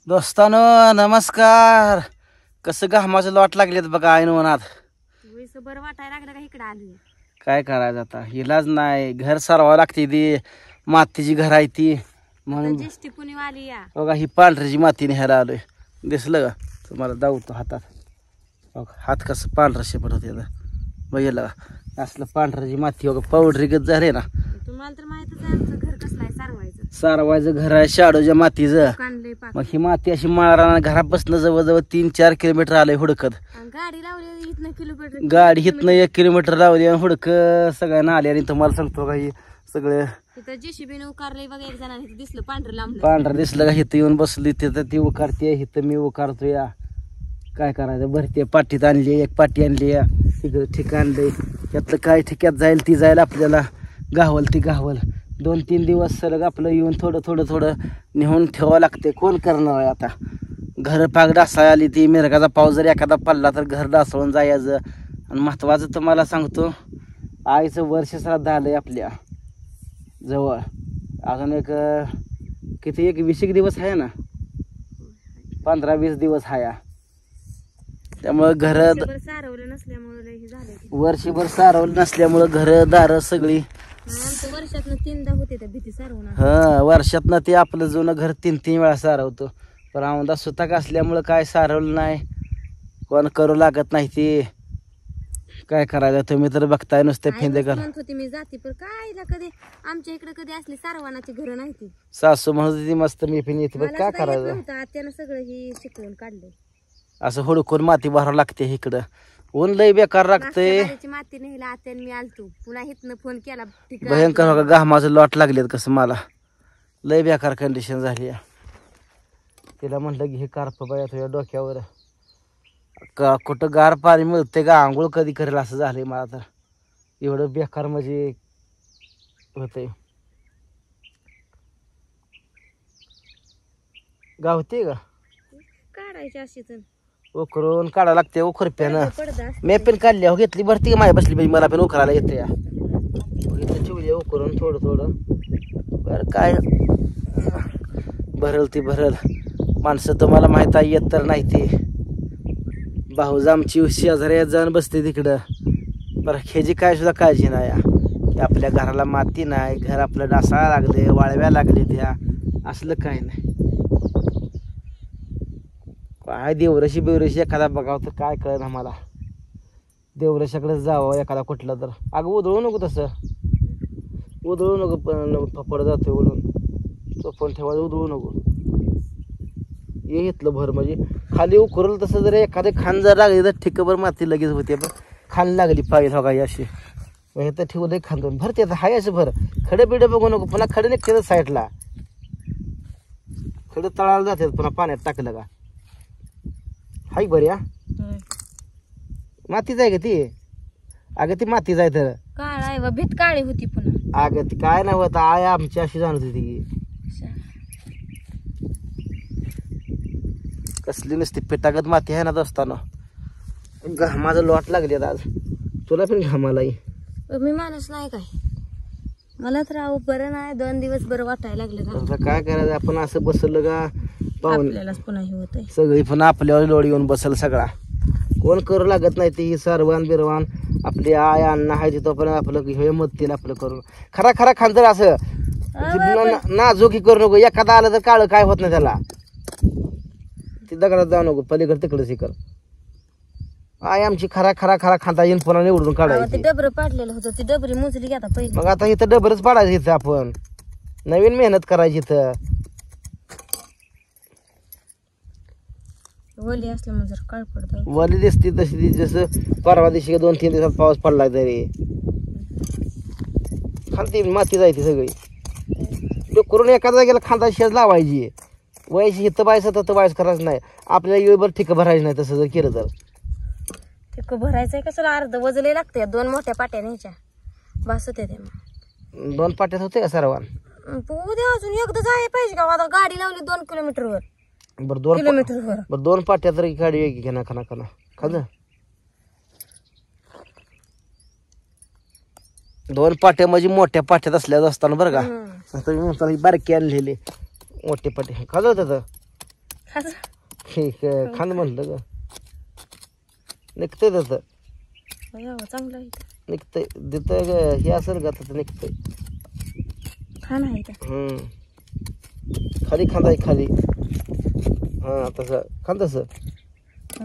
दोस्तानो नमस्कार. कसं घामाचं लॉट लागलेत बघा ऐन उन्हात. बरं वाटायला लागलं का इकडे आली. काय करायचं आता, इलाज नाही. घर सारवावं लागते, ती मातीची घर आहे ती म्हणून. ज्येष्ठी पुणेवाली या बघा ही पांढऱ्याची माती न्यायला आलोय. दिसलं का तुम्हाला? दावतो हातात. बघा हात कसं पांढरा शेपट होते बघितलं का? असलं पांढऱ्याची माती बघा पावडरी गत झाले ना. तुम्हाला तर माहितच आहे आमचं घर कसलं आहे सारवायचं. सारवायचं घर आहे शाडोच्या मातीचं. कांदे पाक मग ही माती अशी माळराना घरापासून जवळजवळ 3-4 किलोमीटर आलंय हुडकत. गाडी लावली इथनं किलोमीटर. गाडी हितनं 1 किलोमीटर लावली आणि हुडक सगळ्यांना आले. आणि तुम्हाला सांगतो काही सगळे तिथं जेसीबी उकारलंय बघा. एक जणांनी दिसलं पांढरं लांब पांढरं दिसलं का? हिथं येऊन बसली तिथं ती उकारते, हिथं मी उकारतो. या काय करायचं, भरते पाठीत आणली, एक पाठी आणली या तिकडं ठिक आणलंय. त्यातलं काय ठिक्यात जाईल ती जाईल, आपल्याला गावल ती गावल. 2-3 दिवस सलग आपलं येऊन थोडं थोडं थोडं नेऊन ठेवावं लागते. कोण करणार आहे आता? घर पाक डासाय आली ती. मिरगाचा पाऊस जर एखादा पडला तर घर डासळून जायचं. आणि महत्वाचं तुम्हाला सांगतो, आईचं वर्ष श्राद्ध आलंय आपल्या जवळ. अजून एक किती, 20 दिवस आहे ना, 15-20 दिवस आहे. त्यामुळं घर सारवलं नसल्यामुळे झालं. वर्षभर सारवलं नसल्यामुळं घर दार सगळी. वर्षातनं 3दा होते त्या भीती सारवून. वर्षातनं ते आपलं जुनं घर 3-3 वेळा सारवतो. पण आमदा सुताक असल्यामुळं काय सारवलं नाही, कोण करू लागत नाही. ती काय करायचं, तुम्ही तर बघताय नुसते फेंदे कर. म्हणत होती मी जाती, पण काय कधी आमच्या इकडे कधी असली सारवानाची घर नाही ती. सासू म्हणत होती मस्त मी पण येते, पण काय करायचं. त्यानं सगळं ही शिकवून काढलंय. असं हुडकून माती भरावं लागते इकडं. ऊन लय बेकार लागतंय. माती नेला आत्यान मी आलतो, पुन्हा हितनं फोन केला. भयंकर बघा घामाचं लॉट लागलेत कसं मला. लय बेकार कंडिशन झाली. तिला म्हटलं की हे कार्प बाया तुझ्या डोक्यावर का, कुठं गार पाणी मिळते का, आंघोळ कधी करेल असं झालंय मला तर. एवढं बेकार म्हणजे होतंय. गावते का काढायची अशी तर उकरून काढावं लागते उखरप्यानं. मी पण काढली हो, घेतली भरती का माझ्या बसली पाहिजे, मला पण उकरायला येते. इथं ठेवली उकरून थोडं थोडं. बरं काय भरल ती भरल. माणसं तुम्हाला माहीत आहे येत तर नाही. ती भाऊज आमची शेजाऱ्या जाऊन बसते तिकडं. बरं ह्याची काय सुद्धा काळजी नाही की आपल्या घराला माती नाही, घर आपलं डासाळा लागले, वाळव्या लागले त्या, असलं काय नाही. काय देवरशी बिवरशी एखादा बघावं तर काय कळेल आम्हाला. देवरशाकडे जावं एखादा कुठलं तर. अगं उधळू नको तसं, उधळू नको. पण फपड जातोय उडून. चोपण ठेवायचं, उधळू नको. ये घेतलं भर म्हणजे खाली उकरल तसं. जर एखादं खान जर लागली तर ठिकभर माती लगेच होते. पण खान लागली पाहिजे हो काही अशी. हे तर ठेवलं खांदून भरते. आता हाय असं भर. खडे बिडे बघू नको. पुन्हा खडे निघते साईडला. खडे तळाला जातात पुन्हा पाण्यात टाकलं का. हाय बरी. मातीच आहे का ती? अगं ती मातीच आहे तर. काळ आहे भीत काळी होती पुन्हा. अगं ती काय नाही होत, आय आमची अशी जाणत होती. कसली नसती पिटागत माती आहे ना दोस्तानो. घामाचं लॉट लागली आज. तुला पण घामाला मी माणूस नाही काय. मला तर आहो बरं नाही. 2 दिवस बरं वाटायला लागलं. आता काय करायचं, आपण असं बसलं का पाहून आपल्यालाच पुन्हा हे होत. सगळी पुन्हा आपल्यावर लोड येऊन बसल सगळा. कोण करू लागत नाही. ती सरवान बिरवान आपली आय अण्णा आहे तिथं पण आपलं हे मदतील आपलं करून. खरा खरा खान जर असं नाजूकी करू नको. एखादा आलं तर काळ काय होत नाही त्याला. ती दगडात जाऊ नको, पलीकडे तिकडे कर. आय आमची खरा खरा खरा खांदा येऊन पुन्हा निवडून काढायची. डबर पाडलेलं होतं, ती डबरी मोजली आता पहिली. मग आता इथं डबरच पाडायचं. इथं आपण नवीन मेहनत करायची. इथं वली असल्यामुळे जर काळ पडत वली दिसती तशी ती. जसं परवा दिवशी 2-3 दिवसात पाऊस पडला तरी खालती माती जायची सगळी. करून एखाद्या गेला खांदा शेज लावायची. वयाची हिथं बायचं तर बायच करायचं नाही. आपल्याला वेळभर ठिक भरायचं नाही. तसं जर केलं तर ठिक भरायचंय कसं. अर्ध वजले लागते. 2 मोठ्या पाट्या न्यायच्या बस होते. 2 पाट्यात होते का सर्वान? उद्या अजून एकदा जायला पाहिजे का. आता गाडी लावली 2 किलोमीटरवर. बरं 2 किलोमीटरवर. बरं 2 पाट्या तरी गाडी वेगळी घे ना. खाना खाना खाज 2 पाट्या म्हणजे मोठ्या पाट्यात असल्याच असताना बरं का. बारकी आणलेली मोठे पाटे खाज होत. खांद म्हणलं ग निघतंय तसं चांगलं आहे निघतंय देतं ग हे असेल का तसं निघतंय खाण आहे का खाली खांदा आहे खाली हा तसं खांद तसं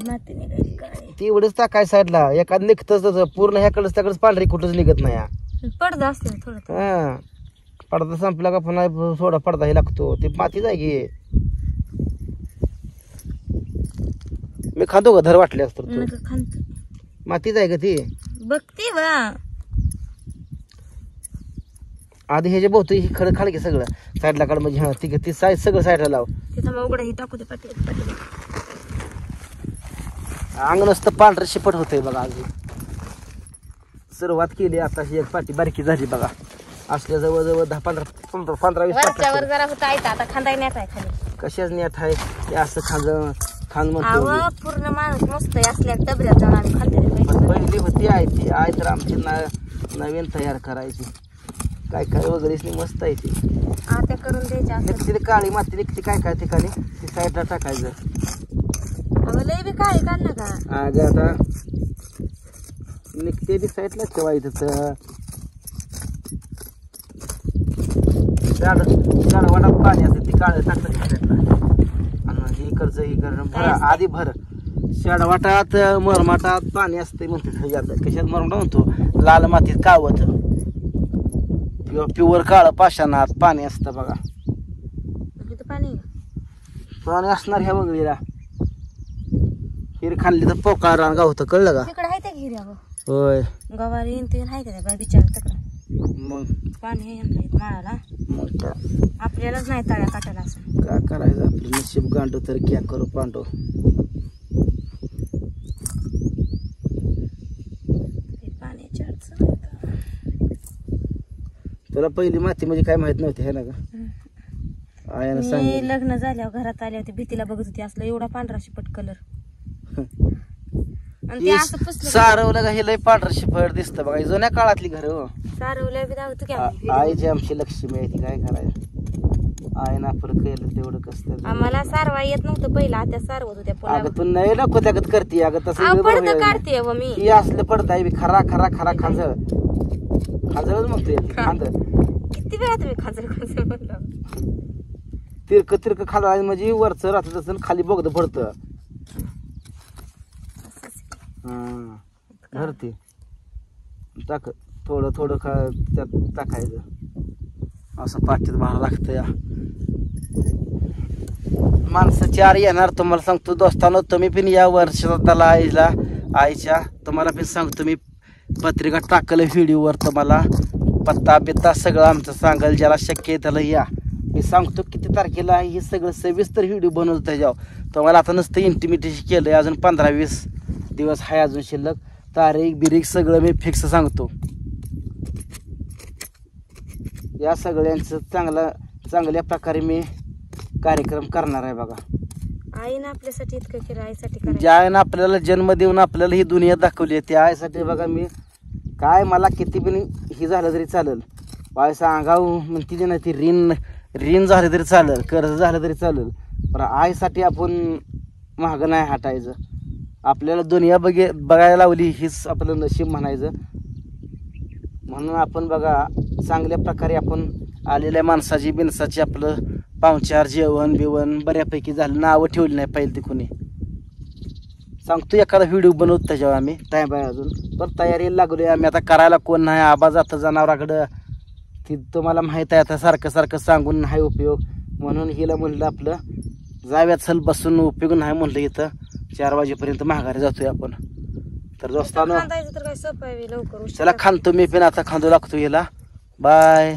माती निघाली काय ती एवढंच टाकाय साईडला एखाद निघतंच तसं पूर्ण ह्याकडंच त्याकडंच पांढरी कुठंच निघत नाही पडदा असते ना थोडं हा पडदा संपला का पुन्हा थोडा पडदा हे लागतो ते मातीच आहे की मी खातो का धर वाटले असतो मातीच आहे का ती बघते बा आधी ह्याच्या बहुते ही खडं खाल की सगळं साईडला काढ म्हणजे हा ती ती साईड सगळं साईडला लाव तिथं मग उघडं ही टाकू दे पाठी अंग नुसतं पांढरं शिपट होतंय बघा अजून सुरुवात केली आता ही एक पाटी बारकी झाली बघा असल्या जवळजवळ 10-15-20 वरच्यावर जरा होता आहे आता खांदा नेत आहे खाली कशाच नेट आहे हे असं खांद म्हणतो अहो पूर्ण माणूस मस्त आहे असल्या डबऱ्यात जाऊन आम्ही खाल्ले पहिली होती आहे ती आहे तर आमची नवीन तयार करायची काय काय वगैरे मस्त आहे ती आता करून द्यायची असं तिथे काळी माती निघते काय काय ठिकाणी ती साईडला टाकायचं अगं लय बी काळी काढ ना का आज आता निघते ती साईडला ठेवायचं वाटात पाणी असते ती काळ टाकतं साईडला आणि ही करणं भर आधी भर शेडवाटात मरमाटात पाणी असते म्हणते कशात मरमाटा म्हणतो लाल मातीत कावत प्युअर काळ पाषाणात पाणी असतं बघा पाणी असणार ह्या वगैरे हिर खाल्ली तर पोकाळ रान गावतं कळलं का तिकडे आहे त्या हिऱ्या होय गवारी ते आहे का त्या बिचार तिकडं मग पाणी आहे माळाला मग काय आपल्यालाच नाही तळ्या काटायला असं काय करायचं आपलं नशीब गांडो तर क्या करू पांडो पाण्याची अडचण आहे का? तुला पहिली माती म्हणजे काय माहित नव्हती है ना का आयानं मी सांगितलं लग्न झाल्यावर घरात आले होते भीतीला बघत होती असलं एवढा पांढरा शिपट कलर आणि ते असं पुसलं सारवलं का हे लय पांढरं शिपट दिसतं बघा जुन्या काळातली घर हो सारवल्या बी दावतो की आम्ही. आईची आमची लक्ष्मी आहे ती काय करायचं आईनं आपलं केलं तेवढं कसं आम्हाला सारवा येत नव्हतं पहिला आता सारवत होत्या पुन्हा अगं तू नाही नको त्यागत करते अगं तसं पडतं काढते व मी ही असलं पडत आहे खरा खरा खरा खांजळ खांजळच म्हणतोय खांद किती वेळा तुम्ही खाजर खाजर म्हणलं तिरक खाला म्हणजे वरचं राहतं तसं खाली बोगद पडतं धरते टाक थोडं थोडं त्यात टाकायचं असं पाठीत भार लागतं या माणसं 4 येणार तुम्हाला सांगतो दोस्तानो तुम्ही पण या वर्षाला आईच्या तुम्हाला पण सांगतो मी पत्रिका टाकलं व्हिडिओवर तुम्हाला पत्ता बित्ता सगळं आमचं सांगाल ज्याला शक्य आहे त्याला या मी सांगतो किती तारखेला आहे हे सगळं सविस्तर व्हिडिओ बनवतो त्याच्यावर तुम्हाला आता नुसतं इंटिमेटेशन केलंय अजून 15-20 दिवस आहे अजून शिल्लक तारीख बिरीख सगळं मी फिक्स सांगतो या सगळ्यांचं चांगल्या प्रकारे मी कार्यक्रम करणार आहे बघा आईनं आपल्यासाठी इतकं केलं आईसाठी करायचं ज्या आईनं आपल्याला जन्म देऊन आपल्याला ही दुनिया दाखवली आहे त्या आईसाठी बघा मी काय मला किती पण ही झालं तरी चालेल पैसा अंगाव म्हणते ना ती ऋण झालं तरी चालेल कर्ज झालं तरी चालेल पण आईसाठी आपण महाग नाही हटायचं आपल्याला दुनिया बघायला लावली हीच आपलं नशीब म्हणायचं म्हणून आपण बघा चांगल्या प्रकारे आपण आलेल्या माणसाची बिनसाची आपलं पाहुणचार जेवण बिवण बऱ्यापैकी झालं नावं ठेवली नाही पाहिजे ते कोणी सांगतो एखादा व्हिडिओ बनवतो त्याच्यावर आम्ही टाईम आहे अजून पण तयारीला लागलो आम्ही आता करायला कोण नाही आबा जातं जनावराकडं ती तुम्हाला माहीत आहे आता सारखं सांगून नाही उपयोग म्हणून हिला म्हणलं आपलं जाव्यात चल बसून उपयोग नाही म्हणलं इथं 4 वाजेपर्यंत माघारी जातोय आपण तर दोस्तांनो खांदायचं तर काय सोपं आहे लवकर चला खांदतो मी पण आता खांदू लागतो हिला बाय